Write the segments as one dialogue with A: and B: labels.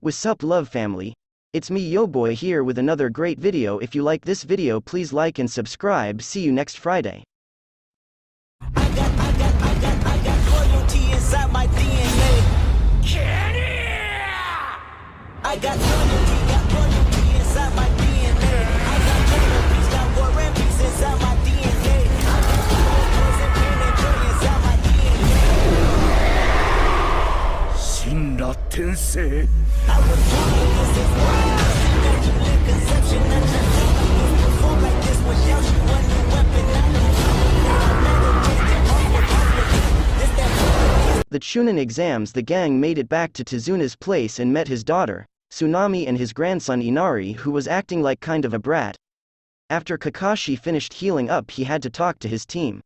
A: What's up, love family? It's me, Yo Boy, here with another great video. If you like this video, please like and subscribe. See you next Friday.
B: I got loyalty inside my DNA. I got loyalty inside my DNA. I got peace, got war and peace inside my DNA. I got poison, pain, and joy inside my DNA.
C: 神羅転生
B: I was born like this, is why I see that you live conception. Not just feel like this, perform like this without you, a new weapon. I know
A: The Chunin exams, the gang made it back to Tizuna's place and met his daughter, Tsunami, and his grandson Inari, who was acting like kind of a brat. After Kakashi finished healing up, he had to talk to his team.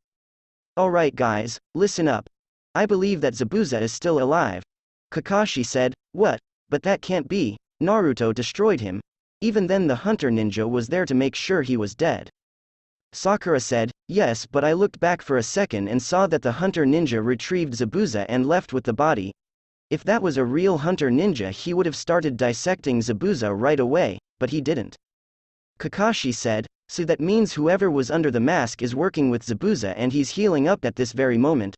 A: Alright guys, listen up. I believe that Zabuza is still alive. Kakashi said. What? But that can't be. Naruto destroyed him. Even then the hunter ninja was there to make sure he was dead. Sakura said, yes, but I looked back for a second and saw that the hunter ninja retrieved Zabuza and left with the body. If that was a real hunter ninja, he would have started dissecting Zabuza right away, but he didn't. Kakashi said, so that means whoever was under the mask is working with Zabuza and he's healing up at this very moment.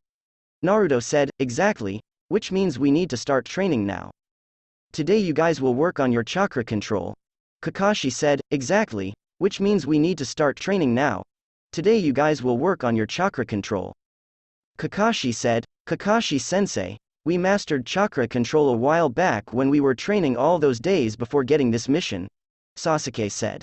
A: Naruto said, exactly, which means we need to start training now. Today you guys will work on your chakra control. Kakashi said, exactly, which means we need to start training now. Today you guys will work on your chakra control. Kakashi said, Kakashi-sensei, we mastered chakra control a while back when we were training all those days before getting this mission. Sasuke said.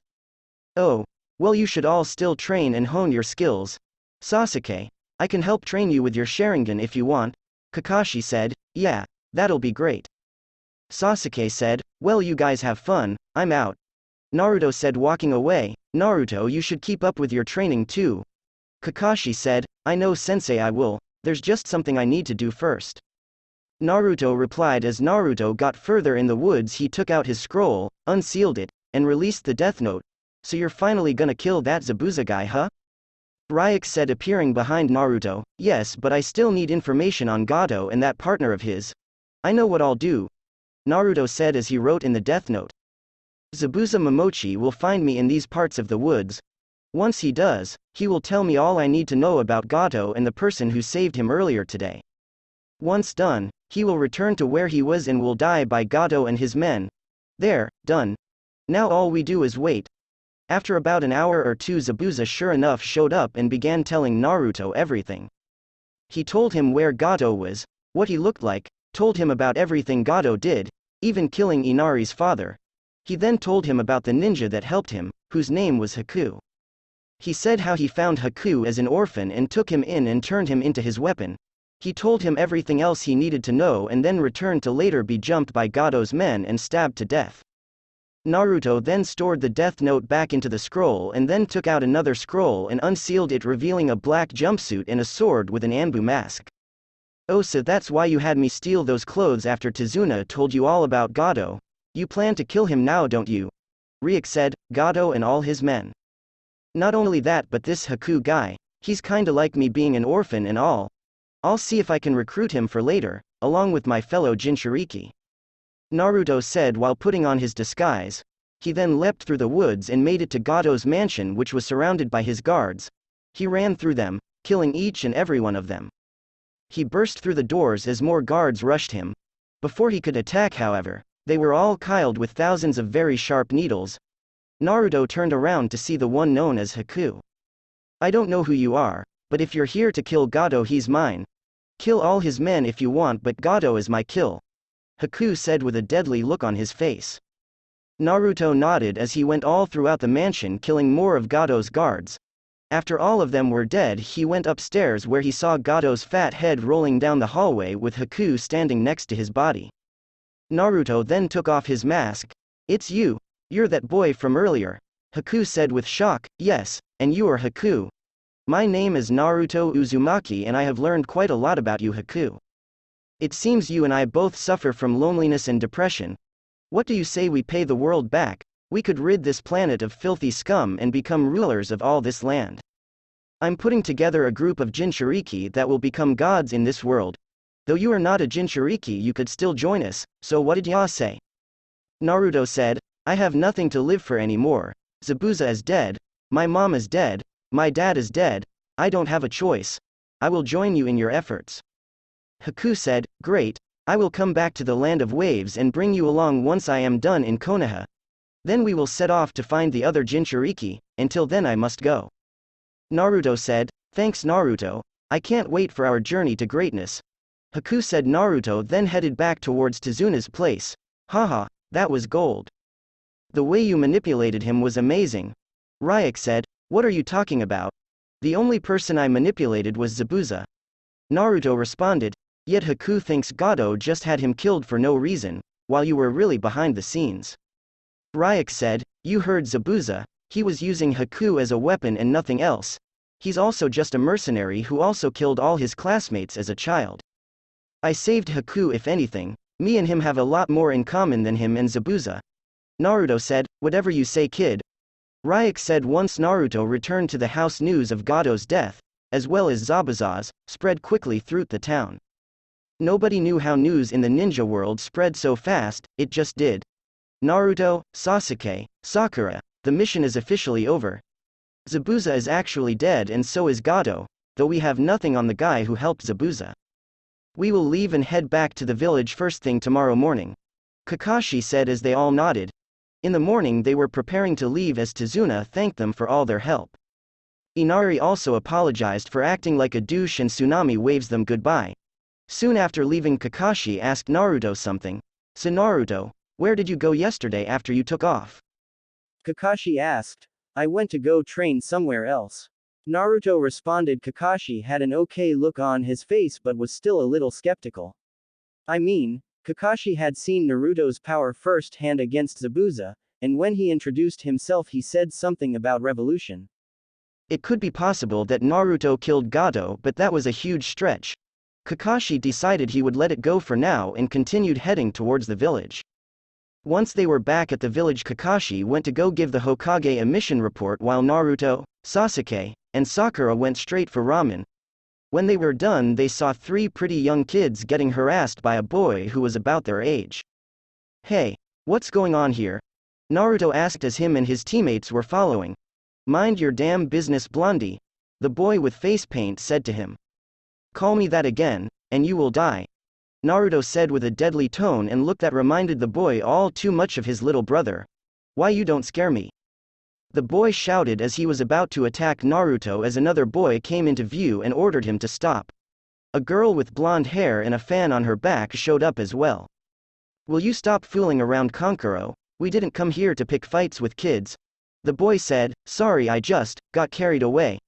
A: Oh, well, you should all still train and hone your skills. Sasuke, I can help train you with your Sharingan if you want. Kakashi said, yeah, that'll be great. Sasuke said, well, you guys have fun, I'm out. Naruto said, walking away, Naruto, you should keep up with your training too. Kakashi said, I know sensei, I will, there's just something I need to do first. Naruto replied. As Naruto got further in the woods, he took out his scroll, unsealed it, and released the death note. So you're finally gonna kill that Zabuza guy, huh? Ryuk said, appearing behind Naruto, yes, but I still need information on Gato and that partner of his. I know what I'll do. Naruto said as he wrote in the death note. Zabuza Momochi will find me in these parts of the woods. Once he does, he will tell me all I need to know about Gato and the person who saved him earlier today. Once done, he will return to where he was and will die by Gato and his men. There, done. Now all we do is wait. After about an hour or two, Zabuza sure enough showed up and began telling Naruto everything. He told him where Gato was, what he looked like, told him about everything Gato did, even killing Inari's father. He then told him about the ninja that helped him, whose name was Haku. He said how he found Haku as an orphan and took him in and turned him into his weapon. He told him everything else he needed to know and then returned to later be jumped by Gato's men and stabbed to death. Naruto then stored the death note back into the scroll and then took out another scroll and unsealed it, revealing a black jumpsuit and a sword with an Anbu mask. Oh, so that's why you had me steal those clothes after Tizuna told you all about Gato. You plan to kill him now, don't you? Ryuk said, Gato and all his men. Not only that, but this Haku guy, he's kinda like me, being an orphan and all. I'll see if I can recruit him for later, along with my fellow Jinchuriki. Naruto said while putting on his disguise. He then leapt through the woods and made it to Gato's mansion, which was surrounded by his guards. He ran through them, killing each and every one of them. He burst through the doors as more guards rushed him. Before he could attack, however, they were all killed with thousands of very sharp needles. Naruto turned around to see the one known as Haku. I don't know who you are, but if you're here to kill Gato, he's mine. Kill all his men if you want, but Gato is my kill. Haku said with a deadly look on his face. Naruto nodded as he went all throughout the mansion, killing more of Gato's guards. After all of them were dead, he went upstairs where he saw Gato's fat head rolling down the hallway with Haku standing next to his body. Naruto then took off his mask. It's you. You're that boy from earlier. Haku said with shock. Yes, and you are Haku. My name is Naruto Uzumaki and I have learned quite a lot about you, Haku. It seems you and I both suffer from loneliness and depression. What do you say we pay the world back? We could rid this planet of filthy scum and become rulers of all this land. I'm putting together a group of Jinchuriki that will become gods in this world. Though you are not a Jinchuriki, you could still join us, so what did ya say? Naruto said, I have nothing to live for anymore. Zabuza is dead, my mom is dead, my dad is dead, I don't have a choice. I will join you in your efforts. Haku said, great, I will come back to the land of waves and bring you along once I am done in Konoha. Then we will set off to find the other Jinchuriki, until then I must go. Naruto said, thanks Naruto, I can't wait for our journey to greatness. Haku said. Naruto then headed back towards Tezuna's place. Haha, that was gold. The way you manipulated him was amazing. Ryuk said, what are you talking about? The only person I manipulated was Zabuza. Naruto responded, yet Haku thinks Gato just had him killed for no reason, while you were really behind the scenes. Ryuk said, you heard Zabuza, he was using Haku as a weapon and nothing else. He's also just a mercenary who also killed all his classmates as a child. I saved Haku. If anything, me and him have a lot more in common than him and Zabuza. Naruto said, whatever you say kid. Ryuk said. Once Naruto returned to the house, news of Gato's death, as well as Zabuza's, spread quickly through the town. Nobody knew how news in the ninja world spread so fast, it just did. Naruto, Sasuke, Sakura, the mission is officially over. Zabuza is actually dead and so is Gato, though we have nothing on the guy who helped Zabuza. We will leave and head back to the village first thing tomorrow morning. Kakashi said as they all nodded. In the morning they were preparing to leave as Tezuna thanked them for all their help. Inari also apologized for acting like a douche and Tsunami waves them goodbye. Soon after leaving, Kakashi asked Naruto something. So Naruto, where did you go yesterday after you took off?
D: Kakashi asked. I went to go train somewhere else. Naruto responded. Kakashi had an okay look on his face but was still a little skeptical. I mean, Kakashi had seen Naruto's power firsthand against Zabuza, and when he introduced himself he said something about revolution.
A: It could be possible that Naruto killed Gato, but that was a huge stretch. Kakashi decided he would let it go for now and continued heading towards the village. Once they were back at the village, Kakashi went to go give the Hokage a mission report while Naruto, Sasuke, and Sakura went straight for ramen. When they were done, they saw three pretty young kids getting harassed by a boy who was about their age. Hey, what's going on here? Naruto asked as him and his teammates were following. Mind your damn business, Blondie, the boy with face paint said to him. Call me that again, and you will die, Naruto said with a deadly tone and look that reminded the boy all too much of his little brother. Why you don't scare me? The boy shouted as he was about to attack Naruto as another boy came into view and ordered him to stop. A girl with blonde hair and a fan on her back showed up as well. Will you stop fooling around, Kankuro? We didn't come here to pick fights with kids. The boy said, sorry, I just got carried away.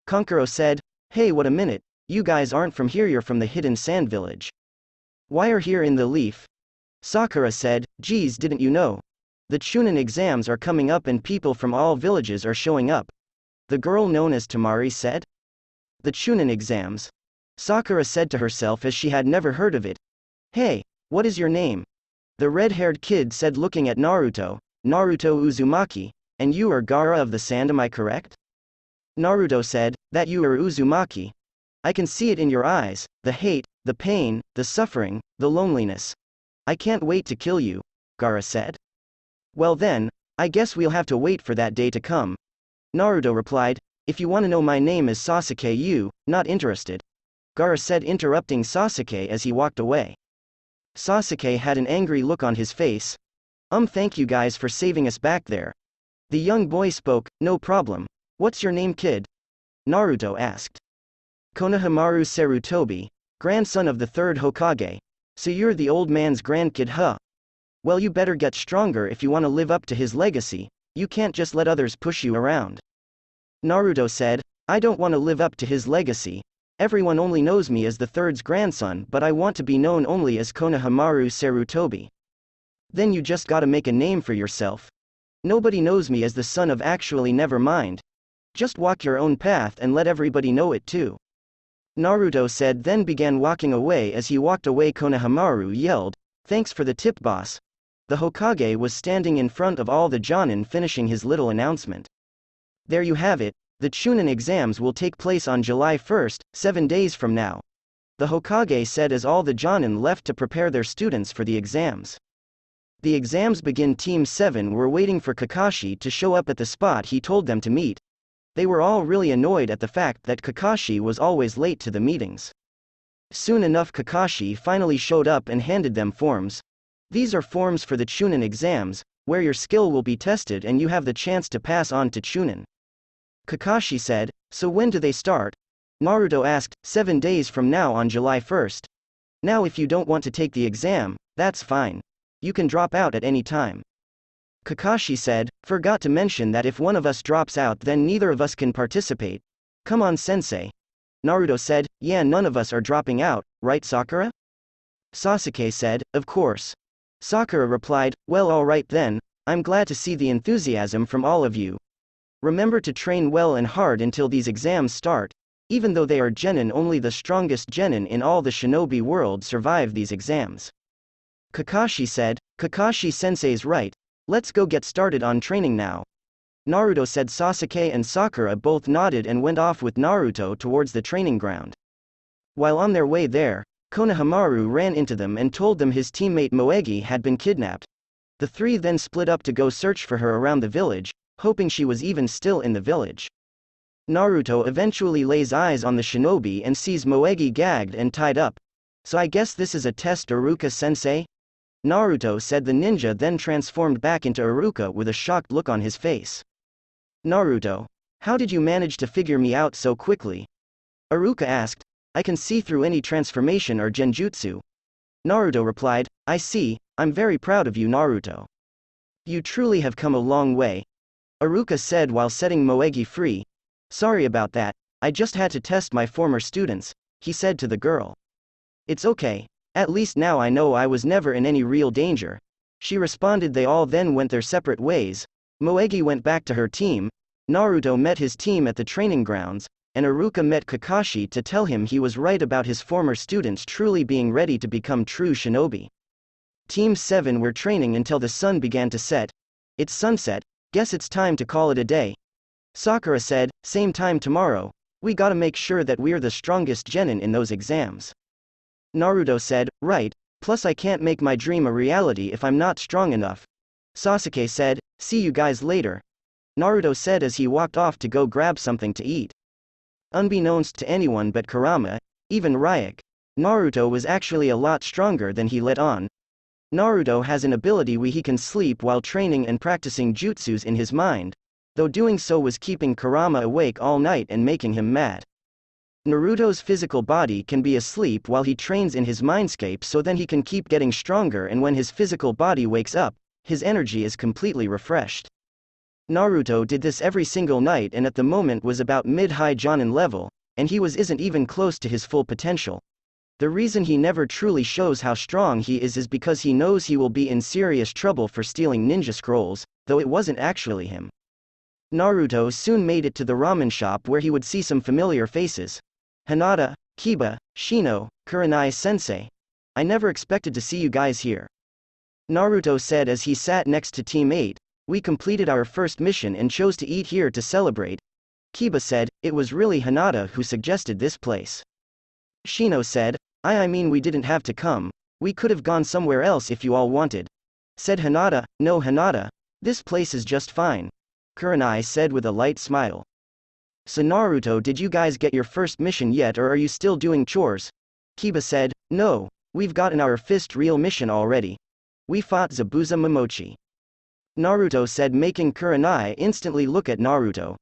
A: Kankuro said, hey, wait a minute, you guys aren't from here, you're from the Hidden Sand Village. Why are here in the leaf? Sakura said, geez, didn't you know? The Chunin exams are coming up and people from all villages are showing up. The girl known as Tamari said. The Chunin exams? Sakura said to herself as she had never heard of it. Hey, what is your name? The red-haired kid said looking at Naruto, Naruto Uzumaki, and you are Gaara of the Sand, am I correct? Naruto said, that you are Uzumaki. I can see it in your eyes, the hate, the pain, the suffering, the loneliness. I can't wait to kill you, Gaara said. Well then, I guess we'll have to wait for that day to come. Naruto replied, if you want to know, my name is Sasuke, you, not interested. Gaara said, interrupting Sasuke as he walked away. Sasuke had an angry look on his face. Thank you guys for saving us back there. The young boy spoke, no problem. What's your name, kid? Naruto asked. Konohamaru Sarutobi, grandson of the third Hokage. So you're the old man's grandkid, huh? Well, you better get stronger if you want to live up to his legacy. You can't just let others push you around. Naruto said, I don't want to live up to his legacy. Everyone only knows me as the third's grandson, but I want to be known only as Konohamaru Sarutobi. Then you just gotta make a name for yourself. Nobody knows me as the son of, actually never mind. Just walk your own path and let everybody know it too. Naruto said, then began walking away. As he walked away, Konohamaru yelled, thanks for the tip, boss. The Hokage was standing in front of all the Jonin finishing his little announcement. There you have it, the Chunin exams will take place on July 1st, 7 days from now. The Hokage said as all the Jonin left to prepare their students for the exams. The exams begin. Team 7 were waiting for Kakashi to show up at the spot he told them to meet. They were all really annoyed at the fact that Kakashi was always late to the meetings. Soon enough Kakashi finally showed up and handed them forms. These are forms for the Chunin exams, where your skill will be tested and you have the chance to pass on to Chunin. Kakashi said, so when do they start? Naruto asked, 7 days from now on July 1st. Now if you don't want to take the exam, that's fine. You can drop out at any time. Kakashi said, forgot to mention that if one of us drops out then neither of us can participate. Come on sensei. Naruto said, yeah, none of us are dropping out, right Sakura? Sasuke said, of course. Sakura replied, well alright then, I'm glad to see the enthusiasm from all of you. Remember to train well and hard until these exams start. Even though they are genin, only the strongest genin in all the shinobi world survive these exams. Kakashi said, Kakashi sensei's right. Let's go get started on training now. Naruto said. Sasuke and Sakura both nodded and went off with Naruto towards the training ground. While on their way there, Konohamaru ran into them and told them his teammate Moegi had been kidnapped. The three then split up to go search for her around the village, hoping she was even still in the village. Naruto eventually lays eyes on the shinobi and sees Moegi gagged and tied up. So I guess this is a test, Iruka-sensei? Naruto said. The ninja then transformed back into Iruka with a shocked look on his face. Naruto, how did you manage to figure me out so quickly? Iruka asked. I can see through any transformation or genjutsu. Naruto replied, I see, I'm very proud of you Naruto. You truly have come a long way. Iruka said while setting Moegi free. Sorry about that, I just had to test my former students, he said to the girl. It's okay, at least now I know I was never in any real danger. She responded. They all then went their separate ways. Moegi went back to her team, Naruto met his team at the training grounds, and Iruka met Kakashi to tell him he was right about his former students truly being ready to become true shinobi. Team 7 were training until the sun began to set. It's sunset, guess it's time to call it a day. Sakura said, same time tomorrow, we gotta make sure that we're the strongest genin in those exams. Naruto said, right, plus I can't make my dream a reality if I'm not strong enough. Sasuke said, see you guys later. Naruto said as he walked off to go grab something to eat. Unbeknownst to anyone but Kurama, even Ryuk, Naruto was actually a lot stronger than he let on. Naruto has an ability where he can sleep while training and practicing jutsus in his mind, though doing so was keeping Kurama awake all night and making him mad. Naruto's physical body can be asleep while he trains in his mindscape, so then he can keep getting stronger, and when his physical body wakes up, his energy is completely refreshed. Naruto did this every single night and at the moment was about mid-high Jonin level, and he isn't even close to his full potential. The reason he never truly shows how strong he is because he knows he will be in serious trouble for stealing ninja scrolls, though it wasn't actually him. Naruto soon made it to the ramen shop where he would see some familiar faces. Hinata, Kiba, Shino, Kurenai-sensei. I never expected to see you guys here. Naruto said as he sat next to Team 8, we completed our first mission and chose to eat here to celebrate. Kiba said, it was really Hinata who suggested this place. Shino said, I mean we didn't have to come, we could have gone somewhere else if you all wanted. Said Hinata, no Hinata, this place is just fine. Kurenai said with a light smile. So Naruto, did you guys get your first mission yet or are you still doing chores? Kiba said, no, we've gotten our first real mission already. We fought Zabuza Momochi. Naruto said, making Kurenai instantly look at Naruto.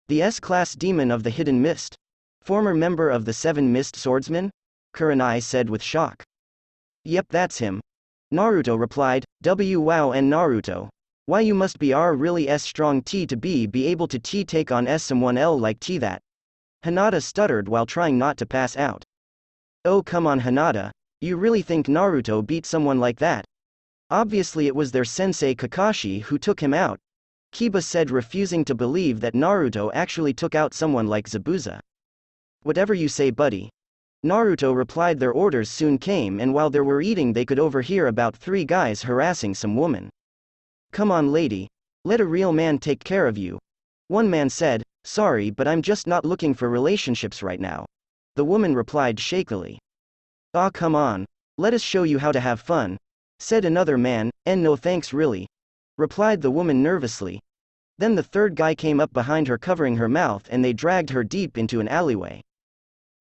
A: The S-class demon of the Hidden Mist. Former member of the 7 Mist Swordsmen? Kurenai said with shock. Yep, that's him. Naruto replied, wow, and Naruto. Why you must be really strong to be able to take on someone like that. Hinata stuttered while trying not to pass out. Oh come on Hinata, you really think Naruto beat someone like that? Obviously it was their sensei Kakashi who took him out. Kiba said, refusing to believe that Naruto actually took out someone like Zabuza. Whatever you say buddy. Naruto replied. Their orders soon came and while they were eating they could overhear about 3 guys harassing some woman. Come on lady. Let a real man take care of you. One man said, sorry but I'm just not looking for relationships right now. The woman replied shakily. Aw come on. Let us show you how to have fun. said another man, and no thanks really, replied the woman nervously. Then the third guy came up behind her covering her mouth and they dragged her deep into an alleyway.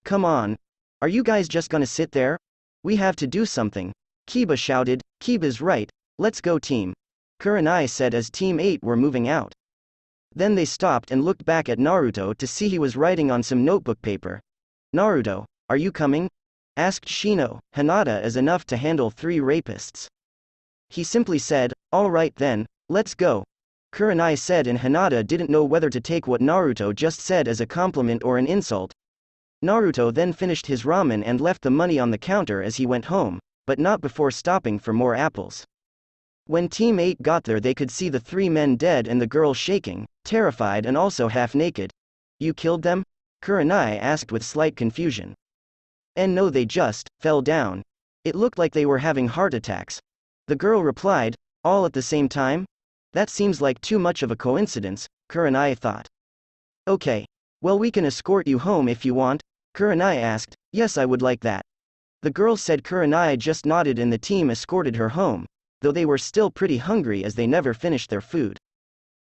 A: Come on. Are you guys just gonna sit there? We have to do something. Kiba shouted. Kiba's right, let's go team. Kurenai said as Team 8 were moving out. Then they stopped and looked back at Naruto to see he was writing on some notebook paper. Naruto, are you coming? Asked Shino. Hinata is enough to handle 3 rapists. He simply said, all right then, let's go. Kurenai said, and Hinata didn't know whether to take what Naruto just said as a compliment or an insult. Naruto then finished his ramen and left the money on the counter as he went home, but not before stopping for more apples. When Team 8 got there they could see the 3 men dead and the girl shaking, terrified and also half naked. You killed them? Kurenai asked with slight confusion. And no, they just fell down. It looked like they were having heart attacks. The girl replied, all at the same time? That seems like too much of a coincidence, Kurenai thought. Okay. Well, we can escort you home if you want, Kurenai asked. Yes, I would like that. The girl said. Kurenai just nodded and the team escorted her home, though they were still pretty hungry as they never finished their food.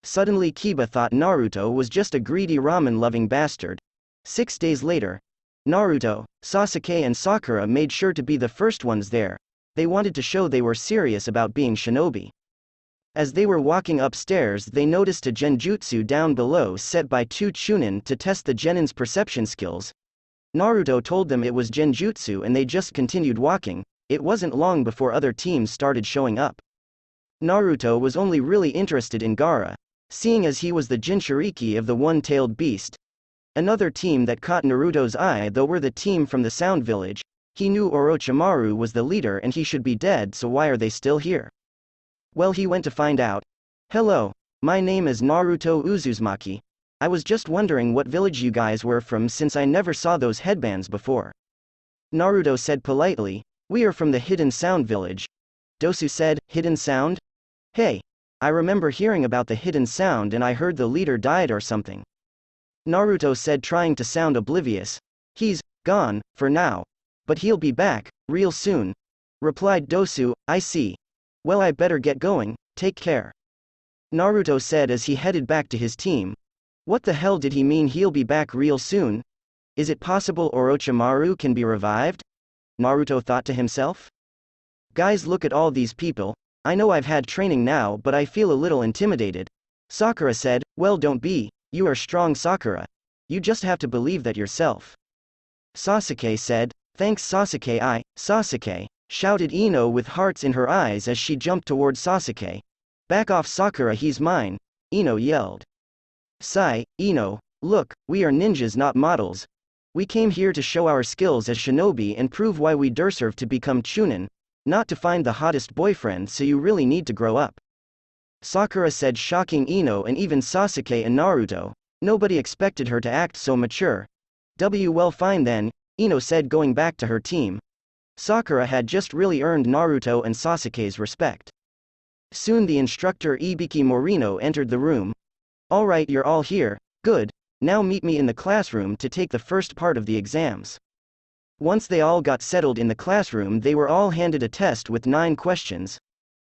A: Suddenly Kiba thought Naruto was just a greedy ramen-loving bastard. 6 days later, Naruto, Sasuke and Sakura made sure to be the first ones there. They wanted to show they were serious about being shinobi. As they were walking upstairs they noticed a genjutsu down below set by 2 chunin to test the genin's perception skills. Naruto told them it was genjutsu and they just continued walking. It wasn't long before other teams started showing up. Naruto was only really interested in Gaara, seeing as he was the Jinchuriki of the one-tailed beast. Another team that caught Naruto's eye though were the team from the Sound Village. He knew Orochimaru was the leader and he should be dead, so why are they still here? Well, he went to find out. Hello, my name is Naruto Uzumaki. I was just wondering what village you guys were from since I never saw those headbands before. Naruto said politely, we are from the Hidden Sound Village. Dosu said, Hidden Sound? Hey, I remember hearing about the Hidden Sound and I heard the leader died or something. Naruto said, trying to sound oblivious. He's gone, for now. But he'll be back, real soon. Replied Dosu, I see. Well, I better get going, take care. Naruto said as he headed back to his team. What the hell did he mean he'll be back real soon? Is it possible Orochimaru can be revived? Naruto thought to himself. Guys, look at all these people. I know I've had training now but I feel a little intimidated. Sakura said, well, don't be, you are strong, Sakura. You just have to believe that yourself. Sasuke said, thanks Sasuke. Sasuke, shouted Ino with hearts in her eyes as she jumped towards Sasuke. Back off Sakura, he's mine, Ino yelled. Sigh, Ino, look, we are ninjas not models. We came here to show our skills as shinobi and prove why we deserve to become chunin, not to find the hottest boyfriend, so you really need to grow up. Sakura said, shocking Ino and even Sasuke and Naruto. Nobody expected her to act so mature. Well, fine then, Ino said, going back to her team. Sakura had just really earned Naruto and Sasuke's respect. Soon the instructor Ibiki Morino entered the room. Alright, you're all here, good, now meet me in the classroom to take the first part of the exams. Once they all got settled in the classroom they were all handed a test with 9 questions.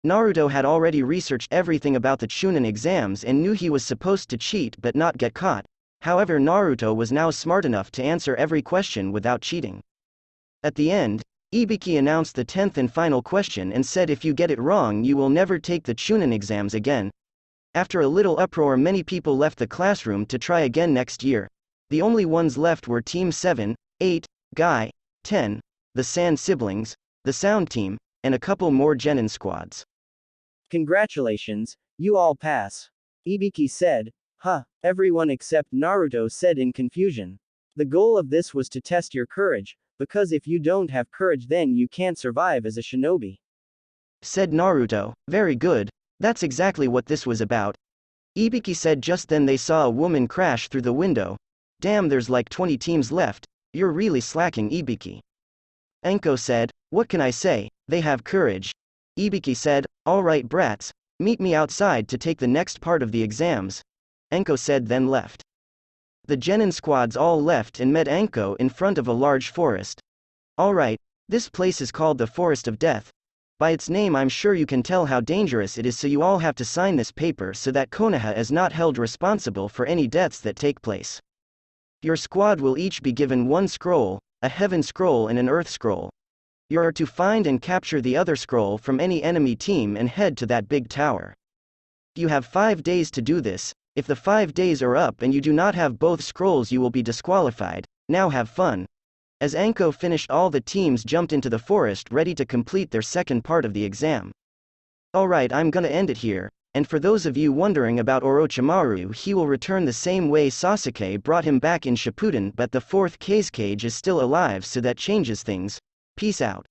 A: Naruto had already researched everything about the Chunin exams and knew he was supposed to cheat but not get caught. However, Naruto was now smart enough to answer every question without cheating. At the end, Ibiki announced the 10th and final question and said if you get it wrong you will never take the Chunin exams again. After a little uproar many people left the classroom to try again next year. The only ones left were Team 7, 8, Guy, 10, the Sand Siblings, the Sound Team, and a couple more Genin squads.
D: Congratulations, you all pass. Ibiki said. Huh, everyone except Naruto said in confusion. The goal of this was to test your courage, because if you don't have courage then you can't survive as a shinobi.
A: Said Naruto, very good, that's exactly what this was about. Ibiki said. Just then they saw a woman crash through the window. Damn, there's like 20 teams left, you're really slacking, Ibiki. Enko said, what can I say, they have courage. Ibiki said, alright brats, meet me outside to take the next part of the exams. Enko said, then left. The Genin squads all left and met Enko in front of a large forest. Alright, this place is called the Forest of Death. By its name I'm sure you can tell how dangerous it is, so you all have to sign this paper so that Konoha is not held responsible for any deaths that take place. Your squad will each be given one scroll, a heaven scroll and an earth scroll. You are to find and capture the other scroll from any enemy team and head to that big tower. You have 5 days to do this. If the 5 days are up and you do not have both scrolls, you will be disqualified. Now have fun. As Anko finished, all the teams jumped into the forest ready to complete their second part of the exam. Alright, I'm gonna end it here, and for those of you wondering about Orochimaru, he will return the same way Sasuke brought him back in Shippuden, but the fourth Kazekage is still alive, so that changes things. Peace out.